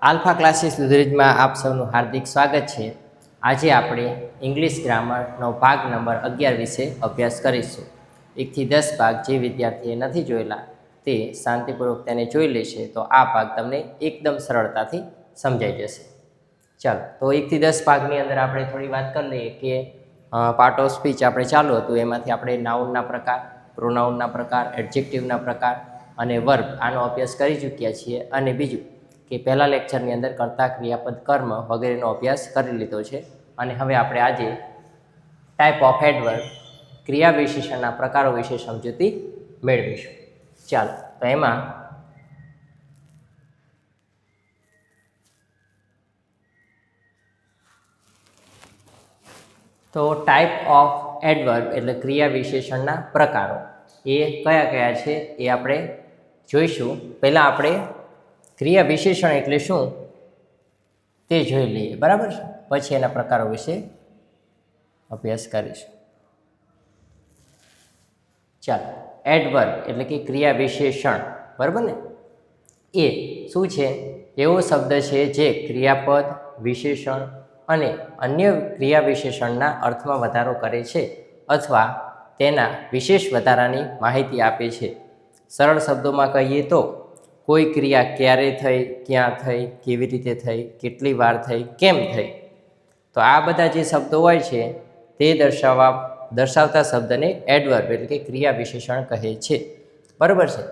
Alpha classes સુધીમાં આપ સૌનું હાર્દિક સ્વાગત છે। આજે આપણે ઇંગ્લિશ ગ્રામરનો ભાગ નંબર 11 વિશે અભ્યાસ કરીશું। 1 થી 10 ભાગ જે વિદ્યાર્થીએ નથી જોયેલા તે શાંતિપૂર્વક તેને જોઈ લેશે તો આ ભાગ તમને એકદમ સરળતાથી સમજાઈ જશે। ચાલો તો 1 થી 10 ભાગની અંદર આપણે થોડી વાત કરી લઈએ કે પાર્ટ ઓફ સ્પીચ આપણે ચાલુ હતું એમાંથી આપણે નાઉનના પ્રકાર, પ્રોનાઉનના પ્રકાર, એડજેક્ટિવના પ્રકાર અને વર્બ આનો અભ્યાસ કરી ચૂક્યા છીએ। અને બીજું કે પહેલા લેક્ચરની અંદર કર્તા, ક્રિયાપદ, કર્મ વગેરેનો અભ્યાસ કરી લીધો છે અને હવે આપણે આજે ટાઈપ ઓફ એડવર્બ ક્રિયા વિશેષણના પ્રકારો વિશે સમજૂતી મેળવીશું। ચાલો તો એમાં તો ટાઈપ ઓફ એડવર્બ એટલે ક્રિયા વિશેષણના પ્રકારો એ કયા કયા છે એ આપણે જોઈશું। પહેલાં આપણે ક્રિયા વિશેષણ એટલે શું તે જોઈ લઈએ, બરાબર છે, પછી એના પ્રકારો વિશે અભ્યાસ કરીશું। ચાલો, એડવર્બ એટલે કે ક્રિયા વિશેષણ, બરાબર ને, એ શું છે? એવો શબ્દ છે જે ક્રિયાપદ, વિશેષણ અને અન્ય ક્રિયા વિશેષણના અર્થમાં વધારો કરે છે અથવા તેના વિશેષ વધારાની માહિતી આપે છે। સરળ શબ્દોમાં કહીએ તો કોઈ ક્રિયા ક્યારે થઈ, ક્યાં થઈ, કેવી રીતે થઈ, કેટલી વાર થઈ, કેમ થઈ, તો આ બધા જે શબ્દો હોય છે તે દર્શાવતા શબ્દને એડવર્બ એટલે કે ક્રિયા વિશેષણ કહે છે, બરાબર છે।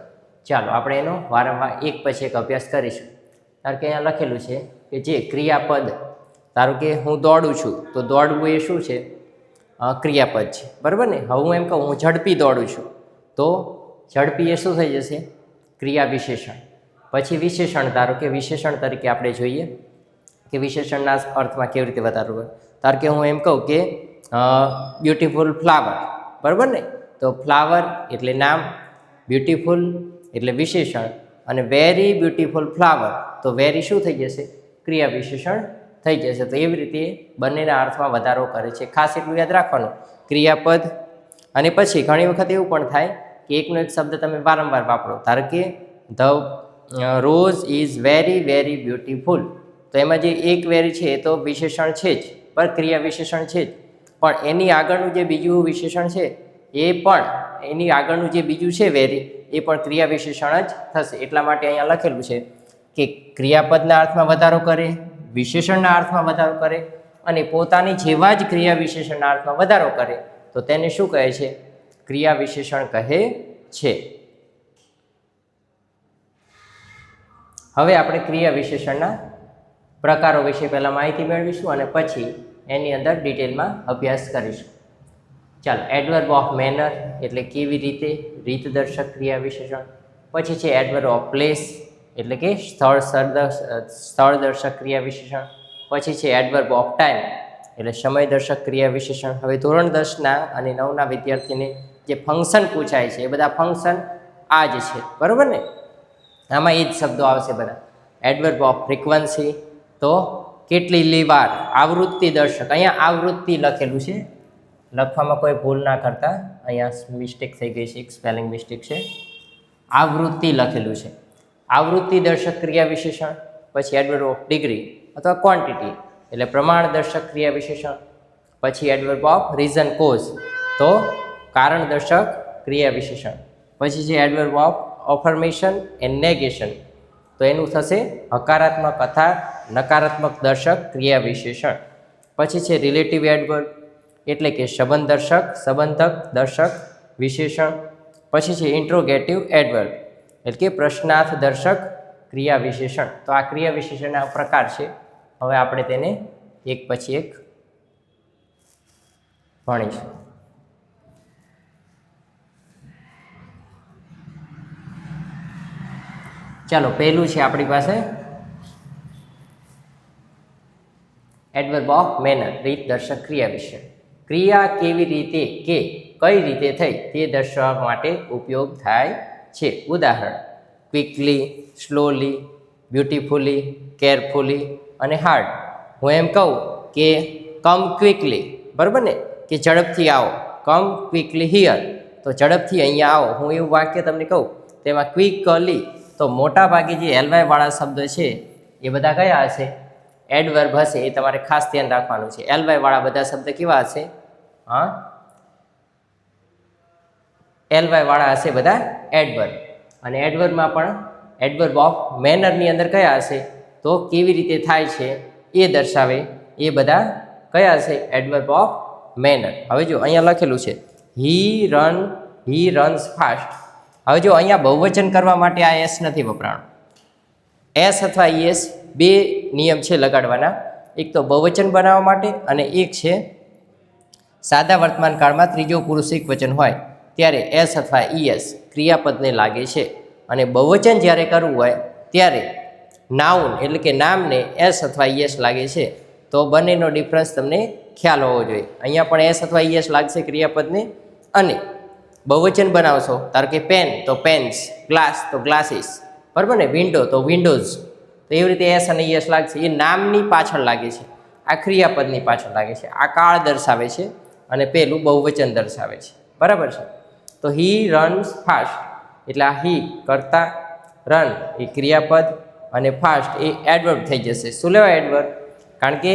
ચાલો આપણે એનો વારંવાર એક પછી એક અભ્યાસ કરીશું। કારણ કે અહીંયા લખેલું છે કે જે ક્રિયાપદ, ધારો કે હું દોડું છું તો દોડવું એ શું છે? ક્રિયાપદ છે, બરાબર ને। હવે હું એમ કહું હું ઝડપી દોડું છું તો ઝડપી એ શું થઈ જશે? ક્રિયા વિશેષણ। પછી વિશેષણ, ધારો કે વિશેષણ તરીકે આપણે જોઈએ કે વિશેષણના અર્થમાં કેવી રીતે વધારો કરે। ધારો કે હું એમ કહું કે બ્યુટીફુલ ફ્લાવર, બરાબર ને, તો ફ્લાવર એટલે નામ, બ્યુટીફુલ એટલે વિશેષણ અને વેરી બ્યુટીફુલ ફ્લાવર તો વેરી શું થઈ જશે? ક્રિયા વિશેષણ થઈ જશે। તો એવી રીતે બંનેના અર્થમાં વધારો કરે છે, ખાસ એટલું યાદ રાખવાનું ક્રિયાપદ। અને પછી ઘણી વખત એવું પણ થાય કે એકનો એક શબ્દ તમે વારંવાર વાપરો, ધારો કે the rose is very very beautiful, તો એમાં જે એક વેરી છે એ તો વિશેષણ છે જ, પણ ક્રિયા વિશેષણ છે જ, પણ એની આગળનું જે બીજું વિશેષણ છે એ પણ એની આગળનું જે બીજું છે વેરી એ પણ ક્રિયા વિશેષણ જ થશે। એટલા માટે અહીંયા લખેલું છે કે ક્રિયાપદના અર્થમાં વધારો કરે, વિશેષણના અર્થમાં વધારો કરે અને પોતાની જેવા જ ક્રિયા વિશેષણના અર્થમાં વધારો કરે તો તેને શું કહે છે? ક્રિયા વિશેષણ કહે છે। હવે આપણે ક્રિયા વિશેષણના પ્રકારો વિશે પહેલાં માહિતી મેળવીશું અને પછી એની અંદર ડિટેલમાં અભ્યાસ કરીશું। ચાલો, એડવર્બ ઓફ મેનર એટલે કેવી રીતે, રીતદર્શક ક્રિયા વિશેષણ। પછી છે એડવર્બ ઓફ પ્લેસ એટલે કે સ્થળદર્શક ક્રિયા વિશેષણ। પછી છે એડવર્બ ઓફ ટાઈમ એટલે સમયદર્શક ક્રિયા વિશેષણ। હવે ધોરણ 10ના અને 9ના વિદ્યાર્થીને જે ફંક્શન પૂછાય છે એ બધા ફંક્શન આ જ છે, બરાબર ને, આમાં એ જ શબ્દો આવશે બધા। એડવર્બ ઓફ ફ્રીક્વન્સી તો કેટલી વાર, આવૃત્તિ દર્શક, અહીંયા આવૃત્તિ લખેલું છે, લખવામાં કોઈ ભૂલ ના કરતા, અહીંયા મિસ્ટેક થઈ ગઈ છે, એક સ્પેલિંગ મિસ્ટેક છે, આવૃત્તિ લખેલું છે, આવૃત્તિ દર્શક ક્રિયા વિશેષણ। પછી એડવર્બ ઓફ ડિગ્રી અથવા ક્વોન્ટિટી એટલે પ્રમાણ દર્શક ક્રિયા વિશેષણ। પછી એડવર્બ ઓફ રીઝન કોઝ તો કારણ દર્શક ક્રિયા વિશેષણ। પછી છે adverb of affirmation and negation તો એનું થશે હકારાત્મક અથવા નકારાત્મક દર્શક ક્રિયા વિશેષણ। પછી છે રિલેટિવ એડવર્બ એટલે કે સંબંધક દર્શક વિશેષણ। પછી છે ઇન્ટ્રોગેટિવ એડવર્બ એટલે કે પ્રશ્નાર્થ દર્શક ક્રિયા વિશેષણ। તો આ ક્રિયા વિશેષણના પ્રકાર છે, હવે આપણે તેને એક પછી એક ભણીશું। ચાલો, પહેલું છે આપણી પાસે એડવર્બ ઓફ મેનર, રીત દર્શક ક્રિયા વિશેષણ। ક્રિયા કેવી રીતે કે કઈ રીતે થઈ તે દર્શાવવા માટે ઉપયોગ થાય છે। ઉદાહરણ ક્વિકલી, સ્લોલી, બ્યુટીફુલી, કેરફુલી અને હાર્ડ। હું એમ કહું કે કમ ક્વિકલી, બરાબર ને, કે ઝડપથી આવો, કમ ક્વિકલી હિયર તો ઝડપથી અહીંયા આવો। હું એવું વાક્ય તમને કહું તેમાં ક્વિકલી તો મોટા ભાગે જે એલવાય વાળા શબ્દ છે એ બધા કયા હશે? એડવર્બ હશે. એ તમારે ખાસ ધ્યાન રાખવાનું છે. એલવાય વાળા બધા શબ્દ કેવા હશે? હા, એલવાય વાળા હશે બધા એડવર્બ. અને એડવર્બમાં પણ એડવર્બ ઓફ મેનરની અંદર કયા હશે? તો કેવી રીતે થાય છે એ દર્શાવે એ બધા કયા હશે? Adverb of manner. હવે જો અહીંયા લખેલું છે હી રન્સ ફાસ્ટ. હવે જો અહીંયા બહુવચન કરવા માટે આ એસ નથી વપરાણો. એસ અથવા ઈએસ બે નિયમ છે લગાડવાના. એક તો બહુવચન બનાવવા માટે અને એક છે સાદા વર્તમાન કાળમાં ત્રીજો પુરુષ એકવચન હોય ત્યારે એસ અથવા ઈએસ ક્રિયાપદને લાગે છે. અને બહુવચન જ્યારે કરવું હોય ત્યારે નાઉન એટલે કે નામને એસ અથવા ઈએસ લાગે છે. તો બંનેનો ડિફરન્સ તમને ખ્યાલ હોવો જોઈએ. અહીંયા પણ એસ અથવા ઈએસ લાગશે ક્રિયાપદને. અને બહુવચન બનાવશો, ધારો કે પેન તો પેન્સ, ગ્લાસ તો ગ્લાસીસ, બરાબર ને, વિન્ડો તો વિન્ડોઝ. તો એવી રીતે એસ અને ઈએસ લાગશે. એ નામની પાછળ લાગે છે, આ ક્રિયાપદની પાછળ લાગે છે. આ કાળ દર્શાવે છે અને પેલું બહુવચન દર્શાવે છે, બરાબર છે. તો હી રન્સ ફાસ્ટ એટલે આ હી કરતા, રન એ ક્રિયાપદ અને ફાસ્ટ એ એડવર્બ થઈ જશે. શું લેવાય એડવર્બ? કારણ કે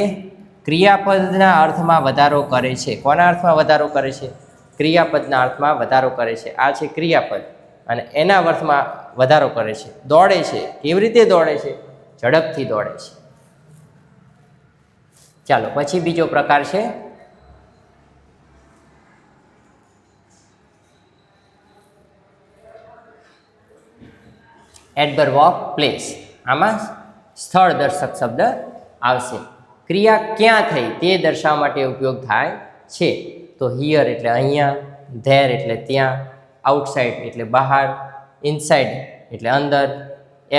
ક્રિયાપદના અર્થમાં વધારો કરે છે. કોના અર્થમાં વધારો કરે છે? ક્રિયાપદના અર્થમાં વધારો કરે છે. આ છે ક્રિયાપદ અને એના અર્થમાં વધારો કરે છે. દોડે છે. કેવી રીતે દોડે છે? ઝડપથી દોડે છે. ચાલો પછી બીજો પ્રકાર છે એડવર્બ ઓફ પ્લેસ. આમાં સ્થળ દર્શક શબ્દ આવશે. ક્રિયા ક્યાં થઈ તે દર્શાવવા માટે ઉપયોગ થાય છે. તો હિયર એટલે અહીંયા, ધેર એટલે ત્યાં, આઉટસાઇડ એટલે બહાર, ઇનસાઇડ એટલે અંદર,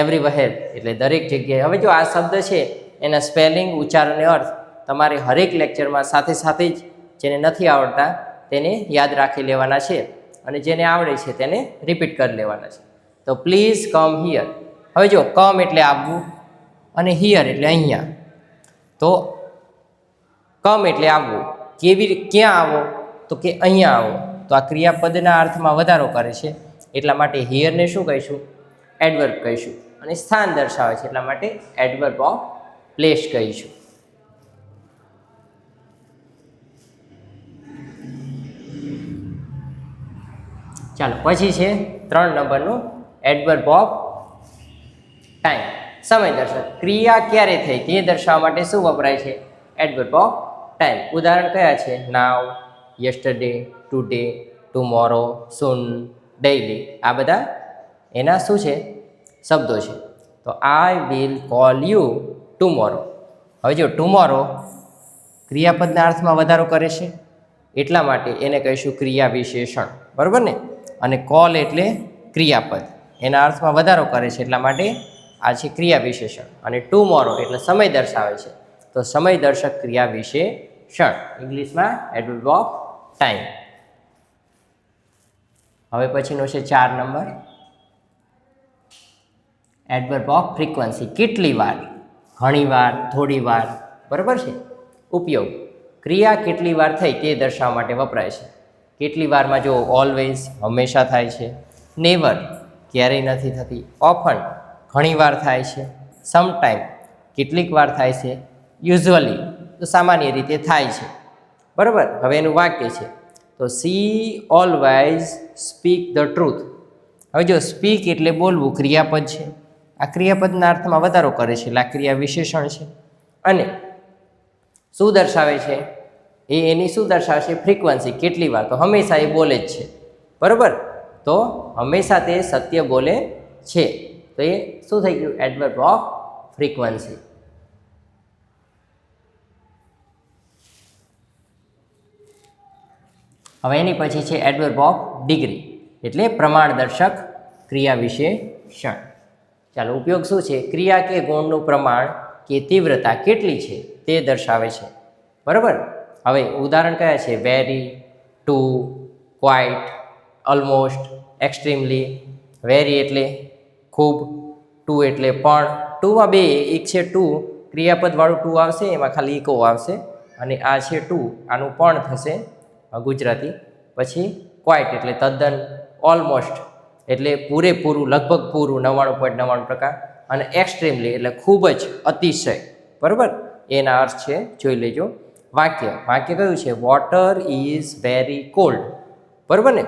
એવરીવ્હેર એટલે દરેક જગ્યાએ. હવે જો આ શબ્દ છે એના સ્પેલિંગ, ઉચ્ચારણ અને અર્થ તમારે હરેક લેક્ચરમાં સાથે સાથે જ જેને નથી આવડતા તેને યાદ રાખી લેવાના છે અને જેને આવડે છે તેને રિપીટ કરી લેવાના છે. તો પ્લીઝ કમ હિયર. હવે જો કમ એટલે આવવું અને હિયર એટલે અહીંયા. તો કમ એટલે આવવું. ક્યાં આવો? તો કે અહીંયા આવો. તો આ ક્રિયાપદના અર્થમાં વધારો કરે છે એટલા માટે હિયરને શું કહીશું? એડવર્બ કહીશું. અને સ્થાન દર્શાવે છે એટલા માટે એડવર્બ ઓફ પ્લેસ કહીશું. ચાલો પછી છે 3 નંબરનું એડવર્બ ઓફ ટાઈમ. સમય દર્શક. ક્રિયા ક્યારે થઈ તે દર્શાવવા માટે શું વપરાય છે? Adverb of time. ઉદાહરણ કયા છે? નાવ, યસ્ટરડે, ટુડે, ટુમોરો, સૂન, ડેઇલી. આ બધા એના શું છે? શબ્દો છે. તો I will call you tomorrow. હવે જો ટુમોરો ક્રિયાપદના અર્થમાં વધારો કરે છે એટલા માટે એને કહીશું ક્રિયા વિશેષણ, બરાબર ને. અને કોલ એટલે ક્રિયાપદ, એના અર્થમાં વધારો કરે છે એટલા માટે આ છે ક્રિયા વિશેષણ. અને ટુમોરો એટલે સમય દર્શાવે છે તો સમય દર્શક ક્રિયા વિશેષણ, ઇંગ્લિશમાં એડવર્બ ઓફ ટાઈમ. હવે પછીનો છે 4 નંબર એડવર્બ ઓફ ફ્રીક્વન્સી. કેટલી વાર, ઘણી વાર, થોડી વાર, બરાબર છે. ઉપયોગ. ક્રિયા કેટલી વાર થઈ તે દર્શાવવા માટે વપરાય છે. કેટલી વારમાં જો ઓલવેઝ હંમેશા થાય છે, નેવર ક્યારેય નથી થતી, ઓફન ઘણી વાર થાય છે, સમટાઈમ કેટલીક વાર થાય છે, યુઝ્યુઅલી તો સામાન્ય રીતે થાય છે, બરાબર. હવે એનું વાક્ય છે તો C always speak the truth. હવે જો સ્પીક એટલે બોલવું ક્રિયાપદ છે. આ ક્રિયાપદના અર્થમાં વધારો કરે છે એટલે આ ક્રિયા વિશેષણ છે. અને શું દર્શાવે છે? એની શું દર્શાવે છે? ફ્રીક્વન્સી, કેટલી વાર. તો હંમેશા એ બોલે જ છે, બરાબર. તો હંમેશા તે સત્ય બોલે છે. તો એ શું થઈ ગયું? Adverb off frequency. હવે એની પછી છે એડવર્બ ઓફ ડિગ્રી એટલે પ્રમાણદર્શક ક્રિયા વિશેષણ. ચાલો ઉપયોગ શું છે? ક્રિયા કે ગુણનું પ્રમાણ કે તીવ્રતા કેટલી છે તે દર્શાવે છે, બરાબર. હવે ઉદાહરણ કયા છે? Very, too, quite, almost, extremely. Very એટલે ખૂબ, ટુ એટલે પણ. ટુમાં બે, એક છે ટુ ક્રિયાપદવાળું ટુ આવશે, એમાં ખાલી ઇકો આવશે. અને આ છે ટુ, આનું પણ થશે ગુજરાતી. પછી ક્વાઇટ એટલે તદ્દન, ઓલમોસ્ટ એટલે પૂરેપૂરું, લગભગ પૂરું 99.99%. અને એક્સ્ટ્રીમલી એટલે ખૂબ જ અતિશય, બરાબર, એના અર્થ છે, જોઈ લેજો. વાક્ય કયું છે? વોટર ઇઝ વેરી કોલ્ડ, બરાબર ને.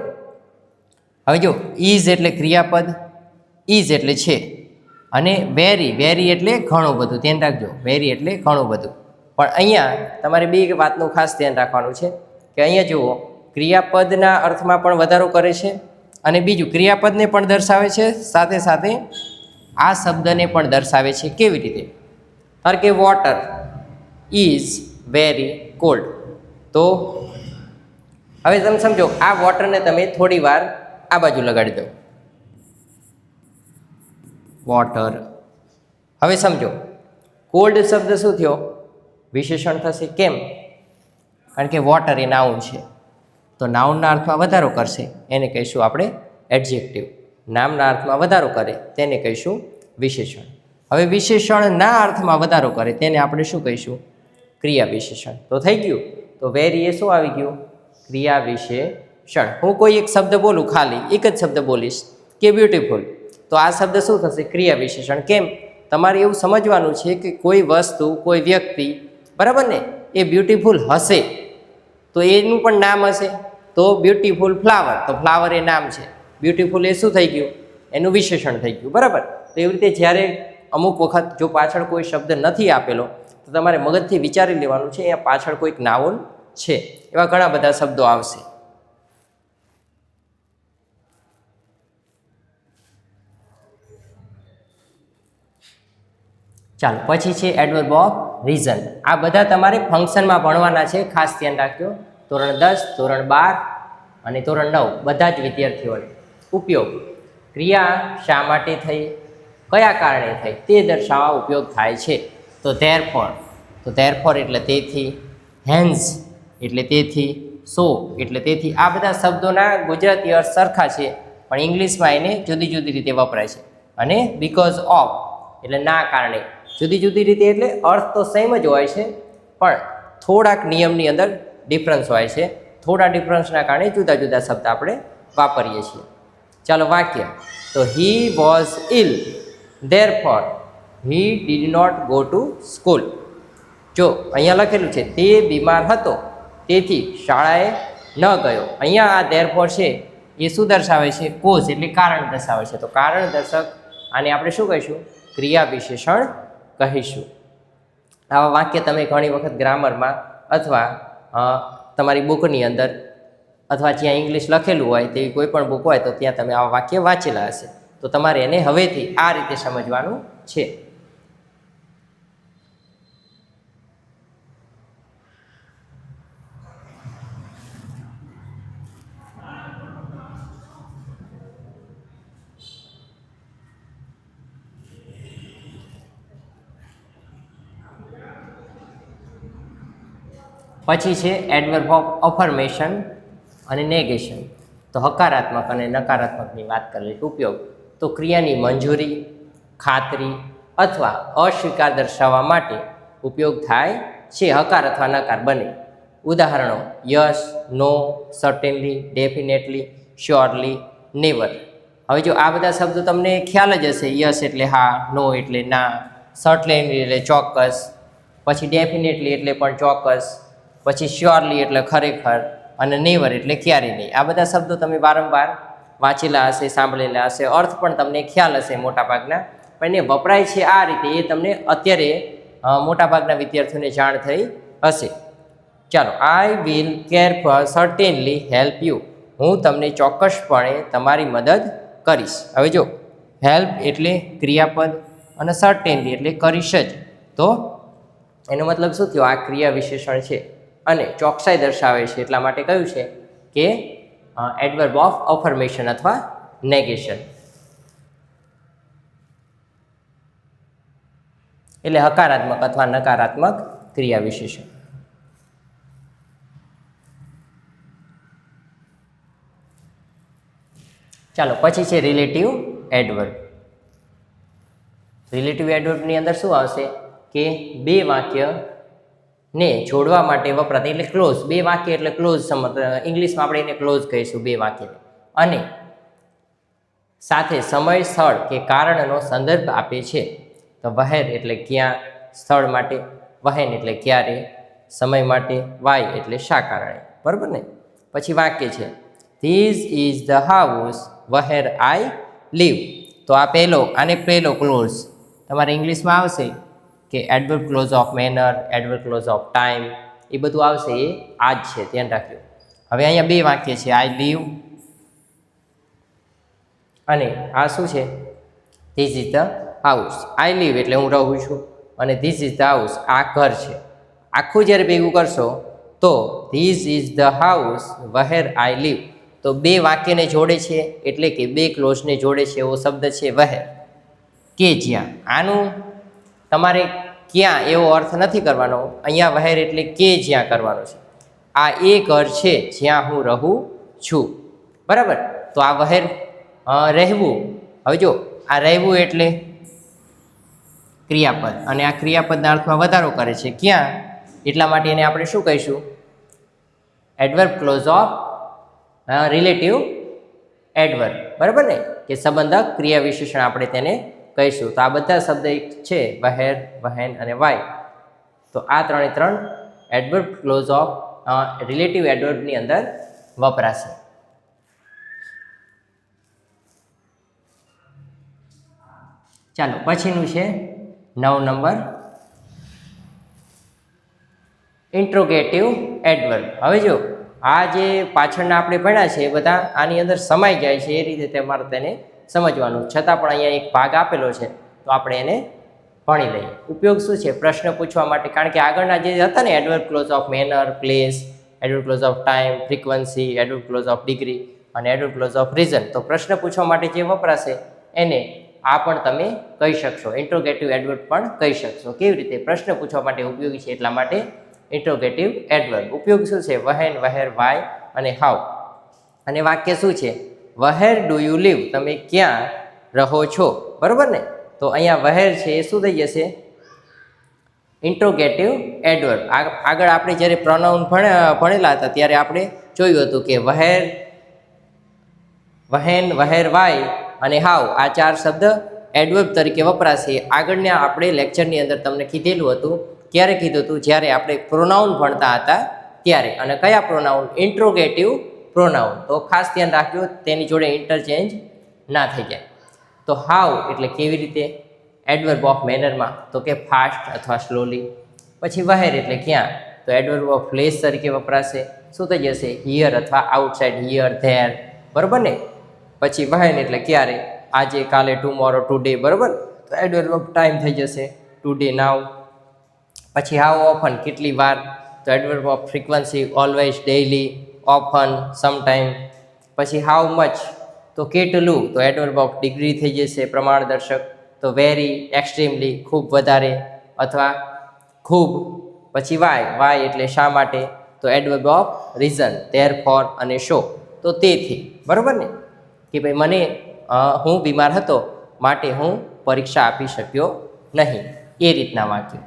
હવે જો ઇઝ એટલે ક્રિયાપદ, ઇઝ એટલે છે, અને વેરી એટલે ઘણું બધું, ધ્યાન રાખજો, વેરી એટલે ઘણું બધું. પણ અહીંયા તમારે બે વાતનું ખાસ ધ્યાન રાખવાનું છે કે અહીંયા જુઓ, ક્રિયાપદના અર્થમાં પણ વધારો કરે છે, અને બીજું ક્રિયાપદને પણ દર્શાવે છે, સાથે સાથે આ શબ્દને પણ દર્શાવે છે. કેવી રીતે? કારણ કે વોટર ઇઝ વેરી કોલ્ડ, તો હવે તમે સમજો, આ વોટરને તમે થોડી વાર આ બાજુ લગાડી દો, વોટર. હવે સમજો, કોલ્ડ શબ્દ શું થયો? વિશેષણ થશે. કેમ? કારણ કે વોટર એ નાઉન છે, તો નાઉનના અર્થમાં વધારો કરશે, એને કહીશું આપણે એડજેક્ટિવ. નામના અર્થમાં વધારો કરે તેને કહીશું વિશેષણ. હવે વિશેષણના અર્થમાં વધારો કરે તેને આપણે શું કહીશું? ક્રિયા વિશેષણ. તો થઈ ગયું. તો વેરી એ શું આવી ગયું? ક્રિયા વિશેષણ. હું કોઈ એક શબ્દ બોલું, ખાલી એક જ શબ્દ બોલીશ કે બ્યુટીફુલ, તો આ શબ્દ શું થશે? ક્રિયા વિશેષણ. કેમ? તમારે એવું સમજવાનું છે કે કોઈ વસ્તુ, કોઈ વ્યક્તિ, બરાબર ને, એ બ્યુટીફુલ હશે તો એનું પણ નામ હશે. તો બ્યુટીફુલ ફ્લાવર, તો ફ્લાવર એ નામ છે, બ્યુટીફુલ એ શું થઈ ગયું? એનું વિશેષણ થઈ ગયું, બરાબર. તો એવી રીતે જ્યારે અમુક વખત જો પાછળ કોઈ શબ્દ નથી આપેલો તો તમારે મગજથી વિચારી લેવાનું છે અહીંયા પાછળ કોઈક નાઉન છે. એવા ઘણા બધા શબ્દો આવશે. ચાલો, પછી છે એડવર્બ ઓફ રીઝન. આ બધા તમારે ફંક્શનમાં ભણવાના છે, ખાસ ધ્યાન રાખજો. ધોરણ 10, ધોરણ 12 અને ધોરણ 9 બધા જ વિદ્યાર્થીઓને. ઉપયોગ: ક્રિયા શા માટે થઈ, કયા કારણે થઈ તે દર્શાવવા ઉપયોગ થાય છે. તો ધેરફોર, તો ધેરફોર એટલે તેથી, હેન્ઝ એટલે તેથી, સો એટલે તેથી. આ બધા શબ્દોના ગુજરાતી અર્થ સરખા છે, પણ ઇંગ્લિશમાં એને જુદી જુદી રીતે વપરાય છે. અને બીકોઝ ઓફ એટલે ના કારણે, જુદી જુદી રીતે, એટલે અર્થ તો સેમ જ હોય છે, પણ થોડાક નિયમની અંદર ડિફરન્સ હોય છે. થોડા ડિફરન્સના કારણે જુદા જુદા શબ્દ આપણે વાપરીએ છીએ. ચાલો, વાક્ય. તો he was ill, therefore he did not go to school. જો અહીંયા લખેલું છે તે બીમાર હતો તેથી શાળાએ ન ગયો. અહીંયા આ ધેરફોર છે એ શું દર્શાવે છે? કોઝ એટલે કારણ દર્શાવે છે. તો કારણ દર્શક આને આપણે શું કહીશું? ક્રિયા વિશેષણ કહીશું. આવા વાક્ય તમે ઘણી વખત ગ્રામરમાં અથવા તમારી બુકની અંદર અથવા જ્યાં ઇંગ્લિશ લખેલું હોય તેવી કોઈ પણ બુક હોય તો ત્યાં તમે આવા વાક્ય વાંચેલા હશે. તો તમારે એને હવેથી આ રીતે સમજવાનું છે. પછી છે એડવર્બ ઓફ અફર્મેશન અને નેગેશન. તો હકારાત્મક અને નકારાત્મકની વાત કરેલી. ઉપયોગ: તો ક્રિયાની મંજૂરી, ખાતરી અથવા અસ્વીકાર દર્શાવવા માટે ઉપયોગ થાય છે, હકાર અથવા નકાર બંને. ઉદાહરણો: યસ, નો, સર્ટેનલી, ડેફિનેટલી, શ્યોરલી, નેવર. હવે જો આ બધા શબ્દો તમને ખ્યાલ જ હશે. યસ એટલે હા, નો એટલે ના, સર્ટેનલી એટલે ચોક્કસ, પછી ડેફિનેટલી એટલે પણ ચોક્કસ, પછી શ્યોરલી એટલે ખરેખર, અને નેવર એટલે ક્યારે નહીં. આ બધા શબ્દો તમે વારંવાર વાંચેલા હશે, સાંભળેલા હશે, અર્થ પણ તમને ખ્યાલ હશે મોટાભાગના, પણ એને વપરાય છે આ રીતે એ તમને અત્યારે મોટાભાગના વિદ્યાર્થીઓને જાણ થઈ હશે. ચાલો, I will certainly help you. હું તમને ચોક્કસપણે તમારી મદદ કરીશ. હવે જો હેલ્પ એટલે ક્રિયાપદ અને સર્ટેનલી એટલે કરીશ જ, તો એનો મતલબ શું થયો? આ ક્રિયા વિશેષણ છે અને ચોકસાઈ દર્શાવે છે, એટલા માટે કહ્યું છે કે એડવર્બ ઓફ અફર્મેશન અથવા નેગેશન. એટલે હકારાત્મક અથવા નકારાત્મક ક્રિયા વિશેષણ. ચાલો, પછી છે રિલેટિવ એડવર્બ. રિલેટિવ એડવર્બની અંદર શું આવશે કે બે વાક્ય ને જોડવા માટે વપરાતા, એટલે ક્લોઝ. બે વાક્ય એટલે ક્લોઝ, ઇંગ્લિશમાં આપણે એને ક્લોઝ કહીશું, બે વાક્યને. અને સાથે સમય સ્થળ કે કારણનો સંદર્ભ આપે છે. તો વહેર એટલે ક્યાં, સ્થળ માટે, વહેન એટલે ક્યારે, સમય માટે, વાય એટલે શા કારણે. બરાબર ને. પછી વાક્ય છે this is the house where I live. તો આ પહેલો ક્લોઝ તમારે ઇંગ્લિશમાં આવશે કે adverb clause of manner, adverb clause of time, એ બધું આવશે, એ આ જ છે, ધ્યાન રાખજો. હવે અહીંયા બે વાક્ય છે, આઈ લીવ અને આ શું છે, this is the house. I live એટલે હું રહું છું, અને ધીસ ઇઝ ધ હાઉસ આ ઘર છે. આખું જ્યારે ભેગું કરશો તો this is the house where I live. તો બે વાક્યને જોડે છે, એટલે કે બે ક્લોઝને જોડે છે એવો શબ્દ છે વહેર, કે જ્યાં. આનું તમારે ક્યાં એવો અર્થ નથી કરવાનો, અહીંયા વહેર એટલે કે જ્યાં કરવાનો છે. આ એ ઘર છે જ્યાં હું રહું છું. બરાબર. તો આ વહેર રહેવું. હવે જો આ રહેવું એટલે ક્રિયાપદ, અને આ ક્રિયાપદના અર્થમાં વધારો કરે છે ક્યાં, એટલા માટે એને આપણે શું કહીશું, adverb clause of relative adverb. બરાબર ને, કે સંબંધક ક્રિયા વિશેષણ આપણે તેને કહીશું. તો આ બધા શબ્દ છે વહેર, વહેન અને વાય. તો આ ત્રણ એડવર્બ ક્લોઝ ઓફ રિલેટિવ એડવર્બની અંદર વપરાશે. ચાલો પછીનું છે 9 નંબર, ઇન્ટ્રોગેટિવ એડવર્બ. હવે જો આ જે પાછળના આપણે ભણ્યા છે એ બધા આની અંદર સમાઈ જાય છે, એ રીતે તમારે તેને સમજવાનું. છતાં પણ અહીંયા એક ભાગ આપેલો છે, તો આપણે એને ભણી લઈએ. ઉપયોગ શું છે, પ્રશ્ન પૂછવા માટે. કારણ કે આગળના જે હતા ને, adverb clause of manner, place, adverb clause of time, frequency, adverb clause of degree અને એડવર્બ ક્લોઝ ઓફ રીઝન. તો પ્રશ્ન પૂછવા માટે જે વપરાશે એને આ પણ તમે કહી શકશો, ઇન્ટ્રોગેટિવ એડવર્બ પણ કહી શકશો. કેવી રીતે, પ્રશ્ન પૂછવા માટે ઉપયોગી છે એટલા માટે ઇન્ટ્રોગેટિવ એડવર્બ. ઉપયોગ શું છે, વહેન, વહેર, વાય અને હાઉ. અને વાક્ય શું છે, વહેર ડુ યુ લીવ, તમે ક્યાં રહો છો. બરાબર ને. તો અહીંયા વહેર છે એ શું થઈ જશે, ઇન્ટ્રોગેટિવ એડવર્બ. આગળ આપણે જ્યારે પ્રોનાઉન ભણેલા હતા ત્યારે આપણે જોયું હતું કે વહેર, વહેન, વહેર, વાય અને હાઉ આ ચાર શબ્દ એડવર્બ તરીકે વપરાશે. આગળના આપણે લેક્ચરની અંદર તમને કીધેલું હતું. ક્યારે કીધું હતું, જ્યારે આપણે પ્રોનાઉન ભણતા હતા ત્યારે. અને કયા પ્રોનાઉન, ઇન્ટ્રોગેટિવ પ્રોનાઉન. તો ખાસ ધ્યાન રાખજો તેની જોડે ઇન્ટરચેન્જ ના થઈ જાય. તો હાઉ એટલે કેવી રીતે, એડવર્બ ઓફ મેનરમાં તો કે ફાસ્ટ અથવા સ્લોલી. પછી વહેર એટલે ક્યાં, તો એડવર્બ ઓફ પ્લેસ તરીકે વપરાશે. શું થઈ જશે, હિયર અથવા આઉટસાઇડ, હિયર, ધેર. બરાબર ને. પછી વહેન એટલે ક્યારે, આજે, કાલે, ટુમોરો, ટુડે. બરાબર. તો એડવર્બ ઓફ ટાઈમ થઈ જશે, ટુડે, નાવ. પછી હાઉ ઓફન, કેટલી વાર, તો adverb off frequency, always, daily, often, sometime. પછી હાઉ મચ, તો કેટલું, તો એડવર્બ ઓફ ડિગ્રી થઈ જશે, પ્રમાણદર્શક. તો વેરી, એક્સ્ટ્રીમલી, ખૂબ વધારે અથવા ખૂબ. પછી વાય, વાય એટલે શા માટે, તો adverb of reason, there four અને શો, તો તેથી. બરાબર ને, કે ભાઈ મને હું બીમાર હતો માટે હું પરીક્ષા આપી શક્યો નહીં, એ રીતના વાક્ય.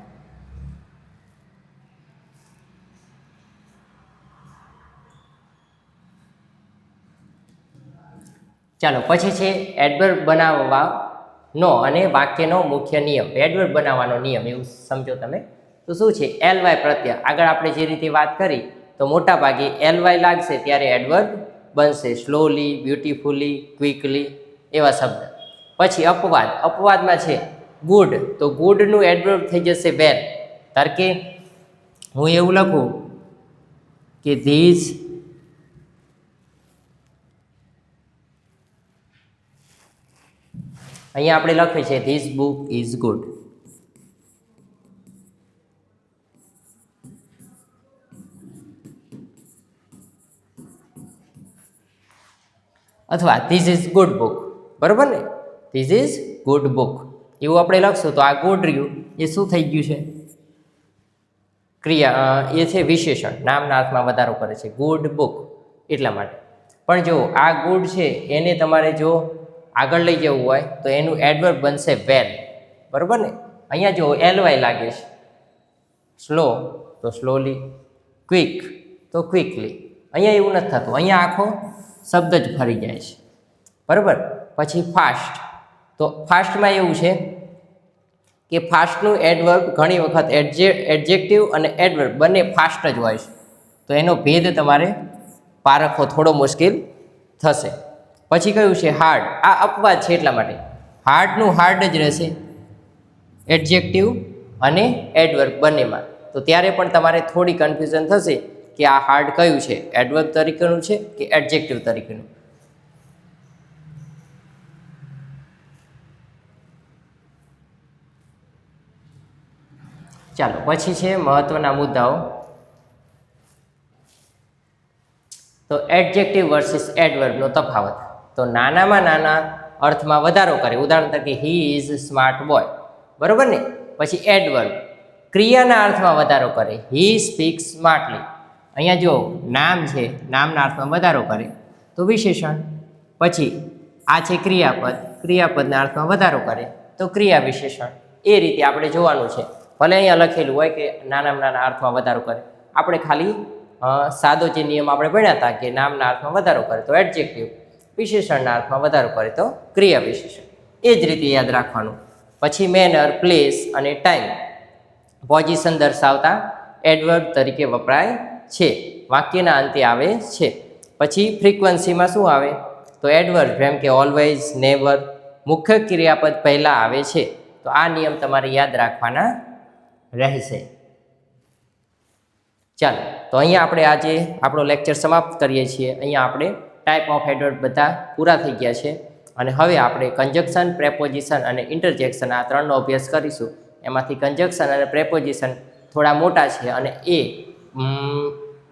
ચાલો પછી છે એડવર્બ બનાવવાનો અને વાક્યનો મુખ્ય નિયમ. એડવર્બ બનાવવાનો નિયમ એવું સમજો તમે. તો શું છે, એલવાય પ્રત્યય. આગળ આપણે જે રીતે વાત કરી તો મોટા ભાગે એલવાય લાગશે ત્યારે એડવર્બ બનશે. સ્લોલી, બ્યુટીફુલી, ક્વિકલી એવા શબ્દ. પછી અપવાદ, અપવાદમાં છે ગુડ, તો ગુડનું એડવર્બ થઈ જશે વેલ. ધાર કે હું એવું લખું કે ધીસ અહીંયા આપણે લખીએ છીએ ધીસ બુક ઇઝ ગુડ. અથવા ધીસ ઇઝ ગુડ બુક. બરાબર ને, ધીસ ઇઝ ગુડ બુક એવું આપણે લખશું તો આ ગુડ રહ્યું એ શું થઈ ગયું છે, ક્રિયા. એ છે વિશેષણ, નામના અર્થમાં વધારો કરે છે, ગુડ બુક એટલા માટે. પણ જો આ ગુડ છે એને તમારે જો આગળ લઈ જવું હોય તો એનું એડવર્બ બનશે વેલ. બરાબર ને. અહીંયા જો એલવાય લાગે છે, સ્લો તો સ્લોલી, ક્વિક તો ક્વિકલી. અહીંયા એવું નથી થતું, અહીંયા આખો શબ્દ જ ફરી જાય છે. બરાબર. પછી ફાસ્ટ. તો ફાસ્ટમાં એવું છે કે ફાસ્ટનું એડવર્બ ઘણી વખત એડજેક્ટિવ અને એડવર્બ બંને ફાસ્ટ જ હોય છે, તો એનો ભેદ તમારે પારખવો થોડો મુશ્કેલ થશે. પછી કયું છે હાર્ડ. આ અપવાદ છે એટલા માટે હાર્ડનું હાર્ડ જ રહેશે એડજેક્ટિવ અને એડવર્બ બંનેમાં. તો ત્યારે પણ તમારે થોડી કન્ફ્યુઝન થશે કે આ હાર્ડ કયું છે, એડવર્બ તરીકેનું છે કે એડજેક્ટિવ તરીકેનું. ચાલો પછી છે મહત્વના મુદ્દાઓ. તો એડજેક્ટિવ વર્સિસ એડવર્બનો તફાવત. તો નાનામાં નાના અર્થમાં વધારો કરે, ઉદાહરણ તરીકે હી ઇઝ સ્માર્ટ બોય, બરોબર ને. પછી એડવર્બ ક્રિયાના અર્થમાં વધારો કરે, હી સ્પીક્સ સ્માર્ટલી. અહીંયા જો નામ છે, નામના અર્થમાં વધારો કરે તો વિશેષણ. પછી આ છે ક્રિયાપદ, ક્રિયાપદના અર્થમાં વધારો કરે તો ક્રિયા વિશેષણ. એ રીતે આપણે જોવાનું છે. ભલે અહીંયા લખેલું હોય કે નાનામાં નાના અર્થમાં વધારો કરે, આપણે ખાલી સાદો જે નિયમ આપણે ભણ્યા હતા કે નામના અર્થમાં વધારો કરે તો એડજેક્ટિવ, વિશેષણના અર્થમાં વધારો કરે તો ક્રિયા વિશેષણ. એ જ રીતે યાદ રાખવાનું. પછી મેનર, પ્લેસ અને ટાઈમ પોઝિશન દર્શાવતા એડવર્બ તરીકે વપરાય છે, વાક્યના અંતે આવે છે. પછી ફ્રીક્વન્સીમાં શું આવે તો એડવર્બ જેમ કે ઓલવેઝ, નેવર મુખ્ય ક્રિયાપદ પહેલાં આવે છે. તો આ નિયમ તમારે યાદ રાખવાના રહેશે. ચાલો તો અહીંયા આપણે આજે આપણો લેક્ચર સમાપ્ત કરીએ છીએ. અહીંયા આપણે ટાઈપ ઓફ એડવર્બ બધા પૂરા થઈ ગયા છે અને હવે આપણે કન્જક્શન, પ્રેપોઝિશન અને ઇન્ટરજેક્શન આ ત્રણનો અભ્યાસ કરીશું. એમાંથી કન્જક્શન અને પ્રેપોઝિશન થોડા મોટા છે અને એ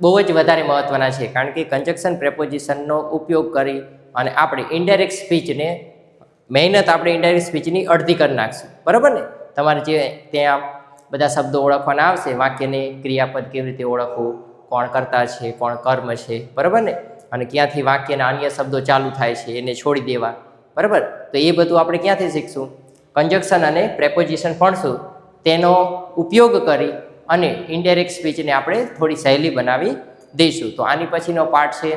બહુ જ વધારે મહત્ત્વના છે, કારણ કે કન્જક્શન પ્રેપોઝિશનનો ઉપયોગ કરી અને આપણે ઇનડાયરેક્ટ સ્પીચને મહેનત આપણે ઇનડાયરેક્ટ સ્પીચની અડધી કરી નાખશું, બરાબર ને. તમારે જે ત્યાં બધા શબ્દો ઓળખવાના આવશે, વાક્યને ક્રિયાપદ કેવી રીતે ઓળખવું, કોણ કર્તા છે, કોણ કર્મ છે, બરાબર ને, અને ક્યાંથી વાક્યના અન્ય શબ્દો ચાલુ થાય છે એને છોડી દેવા, બરાબર. તો એ બધું આપણે ક્યાંથી શીખશું? કન્જક્શન અને પ્રેપોઝિશન ભણશું, તેનો ઉપયોગ કરી અને ઇનડાયરેક્ટ સ્પીચને આપણે થોડી સહેલી બનાવી દઈશું. તો આની પછીનો પાર્ટ છે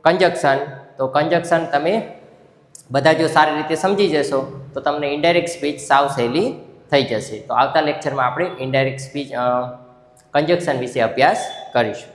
કન્જક્શન. તો કન્જક્શન તમે બધા જો સારી રીતે સમજી જશો તો તમને ઇનડાયરેક્ટ સ્પીચ સાવ સહેલી થઈ જશે. તો આવતા લેક્ચરમાં આપણે ઇનડાયરેક્ટ સ્પીચ કન્જક્શન વિશે અભ્યાસ કરીશું.